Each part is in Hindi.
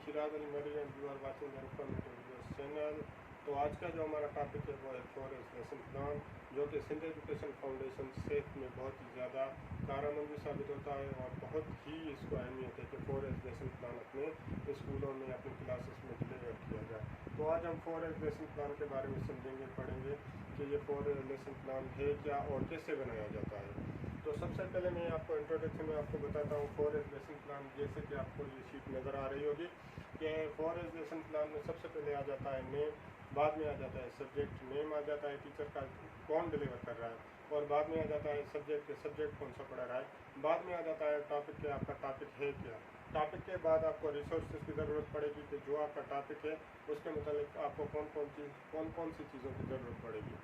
शिराज अली मरी and you are watching the informative videos channel. तो आज का जो हमारा टॉपिक है वो है फॉरेस्ट लेसन प्लान, जो कि सिंध एजुकेशन फाउंडेशन सेफ में बहुत ही ज़्यादा कारआमद साबित होता है और बहुत ही इसको अहमियत है कि फॉरेस्ट लेसन प्लान अपने स्कूलों में अपनी क्लासेस में डिलीवर किया जाए। तो आज हम फॉरेस्ट लेसन प्लान के बारे में समझेंगे, पढ़ेंगे कि ये फॉरेस्ट लेसन प्लान है क्या और कैसे बनाया जाता है। तो सबसे पहले मैं आपको इंट्रोडक्शन में आपको बताता हूँ फॉरेस्ट लेसन प्लान। जैसे कि आपको ये शीट नज़र आ रही होगी कि फॉरेस्ट लेसन प्लान में सबसे पहले आ जाता है नेम, बाद में आ जाता है सब्जेक्ट, नेम आ जाता है टीचर का कौन डिलीवर कर रहा है, और बाद में आ जाता है सब्जेक्ट कौन सा पढ़ा रहा है, बाद में आ जाता है टॉपिक के आपका टॉपिक है क्या। टॉपिक के बाद आपको रिसोर्सेज की ज़रूरत पड़ेगी कि जो आपका टॉपिक है उसके मुतालिक आपको कौन कौन सी चीज़ों की ज़रूरत पड़ेगी।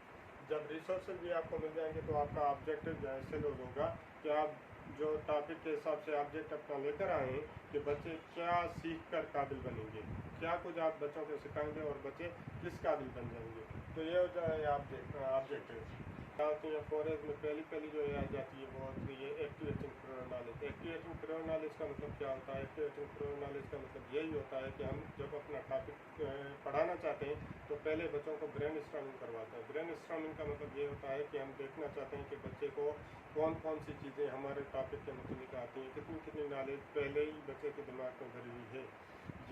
जब रिसोर्सेज भी आपको मिल जाएंगे तो आपका ऑब्जेक्टिव जो है सेल होगा कि आप जो टॉपिक के हिसाब से ऑब्जेक्ट अपना लेकर आए कि बच्चे क्या सीख कर काबिल बनेंगे, क्या कुछ आप बच्चों को सिखाएंगे और बच्चे किस काबिल बन जाएंगे। तो ये हो जाए ऑब्जेक्टिव क्या होती है। फॉरेस्ट में पहली जो आ जाती है वो होती है एक्टिवेटिंग प्रोर नॉलेज। एक्टिवेटिंग प्रोर नॉलेज का मतलब क्या होता है? एक्टिवेटिंग प्रोर नॉलेज का मतलब यही होता है कि हम जब अपना टॉपिक पढ़ाना चाहते हैं तो पहले बच्चों को ब्रेन स्टॉर्मिंग करवाते हैं। ब्रेन स्टॉर्मिंग का मतलब ये होता है कि हम देखना चाहते हैं कि बच्चे को कौन कौन सी चीज़ें हमारे टॉपिक के मुताबिक आती हैं, कितनी नॉलेज पहले ही बच्चे के दिमाग में भरी हुई है,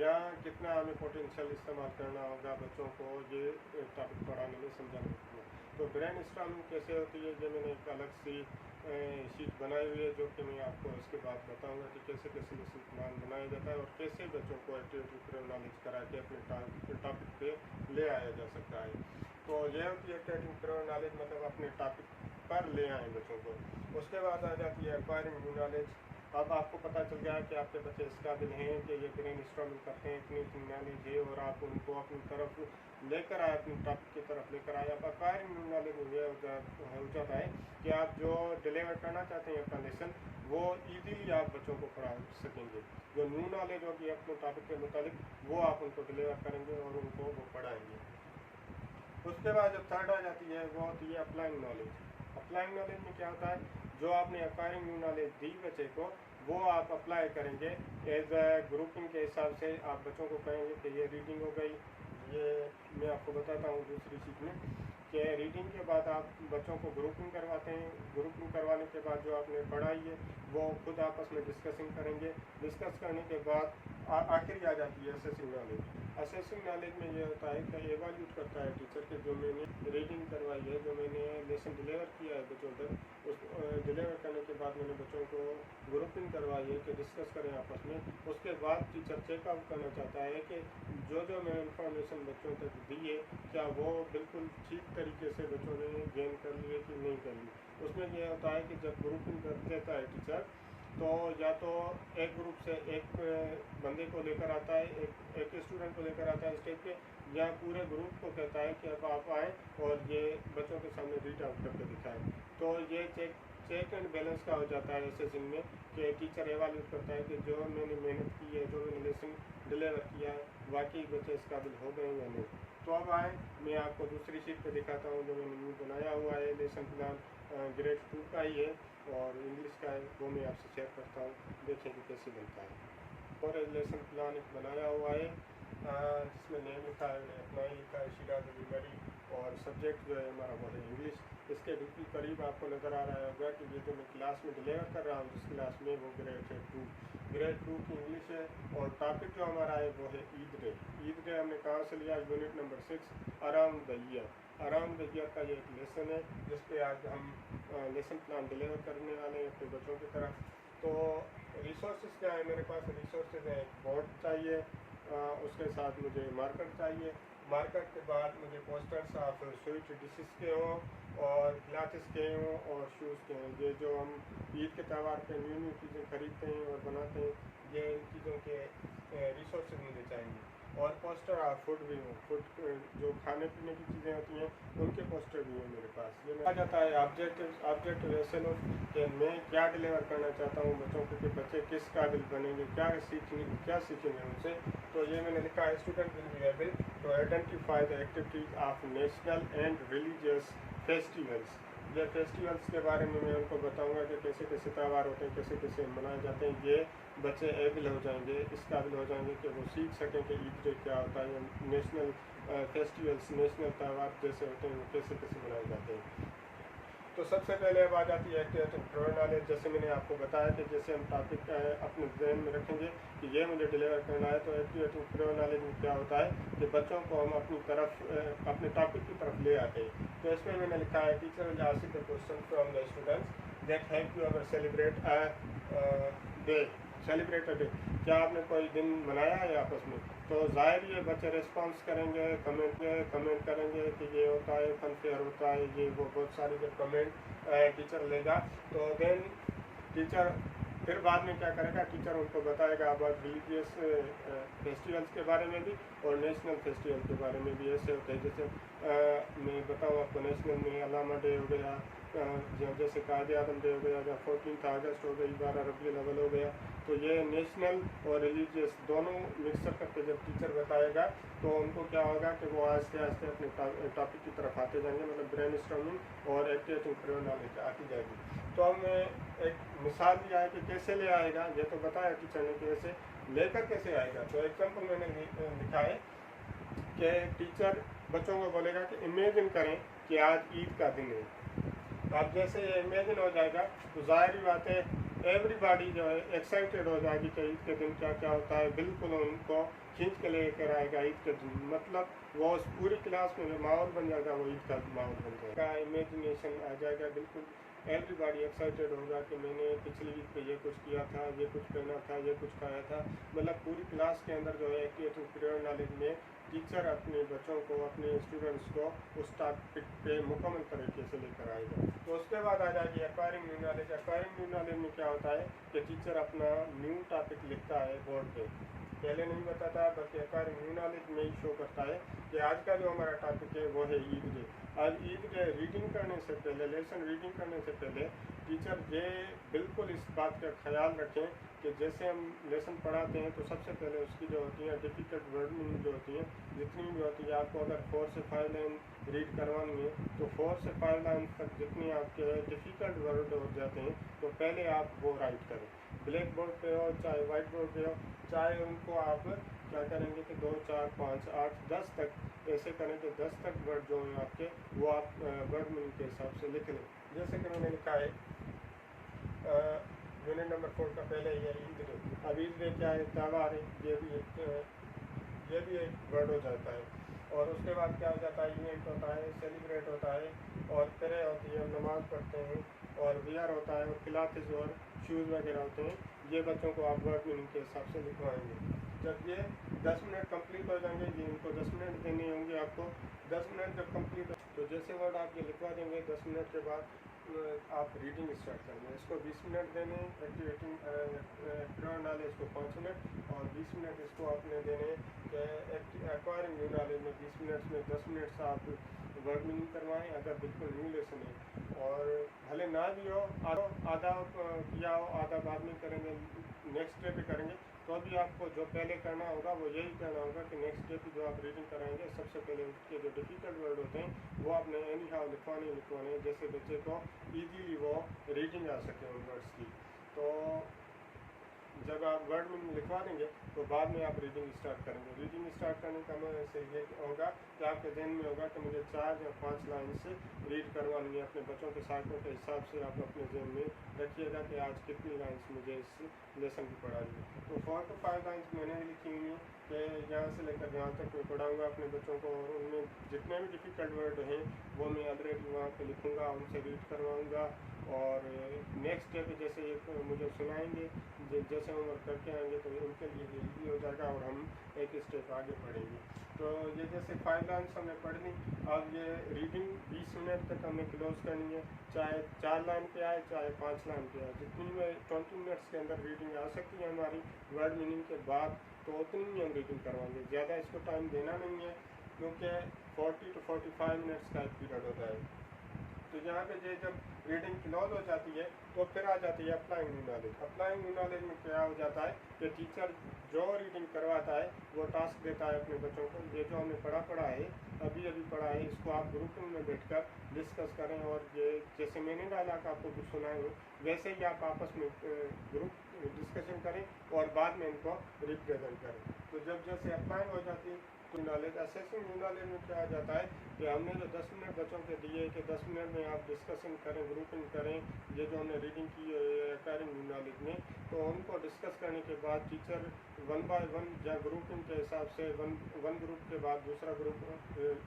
या कितना हमें पोटेंशियल इस्तेमाल करना होगा बच्चों को ये टॉपिक पढ़ाने में, समझाने में। तो ब्रेन स्टॉर्मिंग कैसे होती है ये मैंने एक अलग सी शीट बनाई हुई है, जो कि मैं आपको इसके बाद बताऊंगा कि कैसे कैसे लेसन प्लान बनाया जाता है और कैसे बच्चों को एक्टिविटी प्रोर नॉलेज करा के अपने टॉपिक पे ले आया जा सकता है। तो ये होती है एक्टिविटी प्रोर नॉलेज, मतलब अपने टॉपिक पर ले आए बच्चों को। उसके बाद आ जाती है एक्वायरिंग न्यू नॉलेज। अब आपको पता चल गया कि आपके बच्चे इस काबिल हैं कि ये ब्रेन स्टॉर्मिंग करते हैं, इतनी नॉलेज है और आप उनको अपनी तरफ लेकर आए, अपनी टॉपिक की तरफ लेकर आए। अब एक्वायरिंग न्यू नॉलेज में ये हो जाता है कि आप जो डिलीवर करना चाहते हैं अपना लेसन वो ईजीली आप बच्चों को पढ़ा सकेंगे। जो न्यू नॉलेज होगी अपने टॉपिक के मुताबिक वो आप उनको डिलीवर करेंगे और उनको वो पढ़ाएंगे। उसके बाद जो थर्ड आ जाती है वो होती है अप्लाइंग नॉलेज। अप्लाइंग नॉलेज में क्या होता है? जो आपने एक्वायरिंग न्यू नॉलेज दी बच्चे को वो आप अप्लाई करेंगे एज ग्रुपिंग के हिसाब से। आप बच्चों को कहेंगे कि ये रीडिंग हो गई, ये मैं आपको बताता हूँ दूसरी चीज़ में कि रीडिंग के बाद आप बच्चों को ग्रुपिंग करवाते हैं। ग्रुपिंग करवाने के बाद जो आपने पढ़ाई है वो खुद आपस में डिस्कसिंग करेंगे। डिस्कस करने के बाद आखिर आ जाती है असेसिंग नॉलेज। असेसिंग नॉलेज में ये होता है कि एवैल्यूएट करता है टीचर के जो मैंने रीडिंग करवाई है, जो मैंने लेसन डिलीवर किया है बच्चों तक, उस डिलीवर करने के बाद मैंने बच्चों को ग्रुपिंग करवाई है कि डिस्कस करें आपस में। उसके बाद टीचर चेकआउट करना चाहता है कि जो मैं इंफॉर्मेशन बच्चों तक दी है क्या वो बिल्कुल ठीक तरीके से बच्चों ने गेन कर लिए कि नहीं कर ली। उसमें यह होता है कि जब ग्रुपिंग कर देता है टीचर तो या तो एक ग्रुप से एक बंदे को लेकर आता है, एक स्टूडेंट को लेकर आता है स्टेज पे, या पूरे ग्रुप को कहता है कि अब आप आएँ और ये बच्चों के सामने रीड आउट करके दिखाएं। तो ये चेक एंड बैलेंस का हो जाता है असेसिंग में कि टीचर एवैल्यूएट करता है कि जो मैंने मेहनत की है, जो मैंने लेसन डिलीवर किया है, वाकई बच्चे इस काबिल हो गए या नहीं। तो अब आए मैं आपको दूसरी शीट पे दिखाता हूँ जो मैंने न्यू बनाया हुआ है। लेसन प्लान ग्रेड 2 का ही है और इंग्लिश का है, वो मैं आपसे शेयर करता हूँ, देखें कि कैसे बनता है। और लेसन प्लान एक बनाया हुआ है जिसमें नेम लिखा है, अपना ही लिखा है शिराज अली मरी, और सब्जेक्ट जो है हमारा वो है इंग्लिश। इसके बिल्कुल करीब आपको नज़र आ रहा होगा कि ये जो मैं क्लास में डिलीवर कर रहा हूँ जिस क्लास में, वो ग्रेड 2 की इंग्लिश है। और टॉपिक जो हमारा है वो है ईद डे। ईद डे हमने कहाँ से लिया? Unit number 6 around the year. Around the year का ये एक लेसन है जिस पे आज हम लेसन प्लान डिलीवर करने वाले हैं अपने बच्चों की तरफ। तो रिसोर्सेज क्या है मेरे पास? रिसोर्सेज है, एक बोर्ड चाहिए, उसके साथ मुझे मार्कर चाहिए। मार्कर के बाद मुझे पोस्टर्स ऑफ स्वीट डिशेस के हों और ग्लासेस के हों और शूज़ के हों। ये जो हम ईद के त्यौहार पे न्यू चीज़ें खरीदते हैं और बनाते हैं, ये इन चीज़ों के रिसोर्सेज मुझे चाहिए। और पोस्टर ऑफ फूड भी हो, फूड जो खाने पीने की चीज़ें होती हैं उनके पोस्टर भी हैं मेरे पास। ये आ जाता है ऑब्जेक्टिव ऐसे लो कि मैं क्या डिलीवर करना चाहता हूँ बच्चों को कि बच्चे किस काबिल बनेंगे, क्या सीखेंगे उनसे। तो ये मैंने लिखा है student will be able to identify the activities of national and religious festivals. ये फेस्टिवल्स के बारे में मैं उनको बताऊंगा कि कैसे कैसे त्यौहार होते हैं, कैसे कैसे मनाए जाते हैं। ये बच्चे एबल हो जाएंगे, इस काबिल हो जाएंगे कि वो सीख सकें कि ईद डे क्या होता है, नेशनल फेस्टिवल्स, नेशनल त्यौहार जैसे होते हैं वो कैसे कैसे मनाए जाते हैं। तो सबसे पहले अब आ जाती है एक्टिवेटिंग प्रो नॉलेज। जैसे मैंने आपको बताया कि जैसे हम टॉपिक अपने ध्यान में रखेंगे कि ये मुझे डिलीवर करना है, तो एक्टिवेटिंग प्रो नॉलेज में क्या होता है कि बच्चों को हम अपनी तरफ अपने टॉपिक की तरफ ले आते हैं। तो इसमें मैंने लिखा है teacher will ask the question from the students that have you ever celebrate day, celebrate day, क्या आपने कोई दिन मनाया है आपस में। तो जाहिर ये बच्चे रिस्पॉन्स करेंगे, कमेंट करेंगे कि ये होता है, फन फेयर होता है, ये वो बहुत सारे जब कमेंट टीचर लेगा तो देन टीचर फिर बाद में क्या करेगा, टीचर उनको बताएगा अबाउट रिलीजियस फेस्टिवल्स के बारे में भी और नेशनल फेस्टिवल के बारे में भी। ऐसे होते हैं जैसे मैं बताऊँ आपको, नेशनल में अलामा डे हो गया, जैसे कायदे आज़म डे हो गया, या 14 अगस्त हो गई, 12 रबीउल अव्वल हो गया। तो ये नेशनल और रिलीजियस दोनों मिक्सर करके जब टीचर बताएगा तो उनको क्या होगा कि वो आहिस्ते आहिस्ते अपने टॉपिक की तरफ आते जाएंगे, मतलब ब्रेन स्टॉर्मिंग और एक्टिवेटिंग प्रो नॉलेज आती जाएगी। तो हमने एक मिसाल दिया है कि कैसे ले आएगा, ये तो बताया टीचर ने कैसे लेकर कैसे आएगा। तो एग्जाम्पल मैंने लिखा है कि टीचर बच्चों को बोलेगा कि इमेजिन करें कि आज ईद का दिन है। अब जैसे ये इमेजिन हो जाएगा तो ज़ाहिर बात है एवरीबॉडी जो है एक्साइटेड हो जाएगी कि ईद के दिन क्या क्या होता है, बिल्कुल उनको खींच के लेकर आएगा ईद के दिन, मतलब वो उस पूरी क्लास में जो माहौल बन जाएगा वो ईद का माहौल बन जाएगा, इमेजिनेशन आ जाएगा, बिल्कुल एवरीबॉडी एक्साइटेड होगा कि मैंने पिछली ईद पे ये कुछ किया था, ये कुछ पहना था, ये कुछ खाया था। मतलब पूरी क्लास के अंदर जो है एक्टिवेटिंग प्रो नॉलेज में टीचर अपने बच्चों को, अपने स्टूडेंट्स को उस टॉपिक पे मुकम्मल तरीके से लेकर आएगा। तो उसके बाद आ जाएगी acquiring new knowledge. Acquiring new knowledge में क्या होता है कि टीचर अपना न्यू टॉपिक लिखता है बोर्ड पे, पहले नहीं बताता बल्कि एक्वायरिंग न्यू नॉलेज में ही शो करता है कि आज का जो हमारा टॉपिक है वो है ईद डे। आज ईद डे रीडिंग करने से पहले, लेसन रीडिंग करने से पहले टीचर ये बिल्कुल इस बात का ख्याल रखें कि जैसे हम लेसन पढ़ाते हैं तो सबसे पहले उसकी जो होती है डिफ़िकल्ट वर्ड मीनिंग जो होती है जितनी भी होती है, आपको अगर 4 से 5 लाइन रीड करवानी है तो 4 से 5 लाइन तक जितनी आपके डिफ़िकल्ट वर्ड हो जाते हैं तो पहले आप वो राइट करें। ब्लैक बोर्ड पे हो चाहे वाइट बोर्ड पे हो, चाहे उनको आप क्या करेंगे कि 2, 4, 5, 8, 10 तक ऐसे करें कि 10 तक वर्ड जो हैं आपके वो आप वर्ड मीनिंग के हिसाब से लिख लें। जैसे कि मैंने लिखा है यूनिट नंबर 4 का पहले ये ईद डे। अब ईद डे क्या है, त्यौहार है, ये भी एक वर्ड हो जाता है। और उसके बाद क्या हो जाता है, इवेंट होता है, सेलिब्रेट होता है, और प्रे होती है, नमाज़ पढ़ते हैं, और वियर होता है, और क्लासेस और शूज़ वगैरह होते हैं। ये बच्चों को आप वर्ड मीनिंग के हिसाब से लिखवाएंगे। जब ये 10 मिनट कंप्लीट हो जाएंगे, ये इनको 10 मिनट देने होंगे आपको। 10 मिनट जब कंप्लीट तो जैसे वर्ड आप ये लिखवा देंगे 10 मिनट के बाद आप रीडिंग स्टार्ट करेंगे। इसको 20 मिनट देने, एक्टिवेटिंग प्रो नॉलेज को 5 मिनट और 20 मिनट इसको आपने देने एक्वायरिंग न्यू नॉलेज में 20 मिनट में 10 मिनट से आप वर्ड मीनिंग करवाएं अगर बिल्कुल न्यू लेसन है। और भले ना भी हो, आधा किया हो, आधा बाद में करेंगे, नेक्स्ट डे पे करेंगे, तो अभी आपको जो पहले करना होगा वो यही करना होगा कि नेक्स्ट डे की जो आप रीडिंग कराएंगे सबसे पहले उसके जो डिफ़िकल्ट वर्ड होते हैं वो आपने एनी हाउ लिखवाने जैसे बच्चे को ईजीली वो रीडिंग आ सके उन वर्ड्स की। तो जब आप वर्ड में लिखवा देंगे तो बाद में आप रीडिंग स्टार्ट करेंगे। रीडिंग स्टार्ट करने का मतलब से ये होगा कि आपके ध्यान में होगा कि मुझे 4 या 5 लाइन से रीड करवानी है। अपने बच्चों के साइकिल के हिसाब से आप अपने ध्यान में रखिएगा कि आज कितनी लाइन्स मुझे इस लेसन की पढ़ानी है। तो 4 to 5 लाइन्स मैंने भी लिखी हुई हैं कि यहाँ से लेकर जहाँ तक मैं पढ़ाऊँगा अपने बच्चों को, और उनमें जितने भी डिफ़िकल्ट वर्ड हैं वो मैं ऑलरेडी वहाँ पर लिखूँगा, उनसे रीड करवाऊँगा। और नेक्स्ट डे पे जैसे ये मुझे सुनाएंगे, जैसे हम करके आएंगे तो उनके लिए ईजी हो जाएगा और हम एक स्टेप आगे बढ़ेंगे। तो ये जैसे 5 लाइन्स हमने पढ़ ली। अब ये रीडिंग 20 मिनट तक हमें क्लोज करनी है, चाहे 4 लाइन पे आए चाहे 5 लाइन पे आए। जितनी में 20 मिनट्स के अंदर रीडिंग आ सकती है हमारी वर्ड मीनिंग के बाद, तो उतनी ही हम रीडिंग करवाएंगे। ज़्यादा इसको टाइम देना नहीं है क्योंकि 40 to 45 मिनट्स का एक पीरियड होता है। तो यहाँ पे ये जब रीडिंग क्लोज हो जाती है तो फिर आ जाती है applying new knowledge. Applying new knowledge में क्या हो जाता है कि टीचर जो रीडिंग करवाता है वो टास्क देता है अपने बच्चों को, ये जो हमने पढ़ा है अभी पढ़ा है इसको आप ग्रुप में बैठकर डिस्कस करें। और ये जैसे मैंने डायलॉग आपको कुछ सुनाए हो वैसे ही आप आपस में ग्रुप डिस्कशन करें और बाद में इनको रिप्रेजेंट करें। तो जब जैसे अप्लाइंग हो जाती है तो नॉलेज असेसिंग न्यू नॉलेज में क्या आ जाता है कि हमने जो 10 मिनट बच्चों के दिए कि 10 मिनट में आप डिस्कशन करें, ग्रुपिंग करें, ये जो हमने रीडिंग की एक्वायरिंग न्यू नॉलेज में, तो उनको डिस्कस करने के बाद टीचर 1 बाय 1 या ग्रुपिंग के हिसाब से वन ग्रुप के बाद दूसरा ग्रुप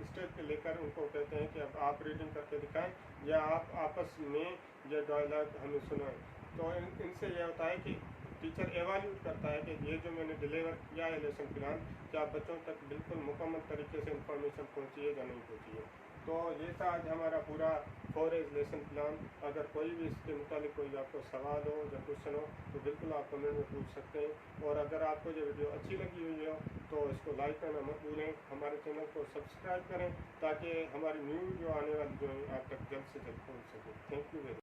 स्टेज पे लेकर उनको कहते हैं कि अब आप रीडिंग करके दिखाएं या आप आपस में ये डायलॉग हमें सुनाएं। तो इनसे यह होता है कि टीचर एवैल्यूएट करता है कि ये जो मैंने डिलीवर किया है लेसन प्लान, क्या बच्चों तक बिल्कुल मुकम्मल तरीके से इंफॉर्मेशन पहुंची है या नहीं पहुंची है। तो ये था आज हमारा पूरा 4 लेसन प्लान। अगर कोई भी इसके मुतालिक कोई आपको सवाल हो या क्वेश्चन हो तो बिल्कुल आप कमेंट में पूछ सकते हैं। और अगर आपको ये वीडियो अच्छी लगी हुई हो तो इसको लाइक करना मत भूलें, हमारे चैनल को सब्सक्राइब करें ताकि हमारी न्यू वीडियो आने वाली जो है आप तक जल्द से जल्द पहुँच सके। Thank you very much.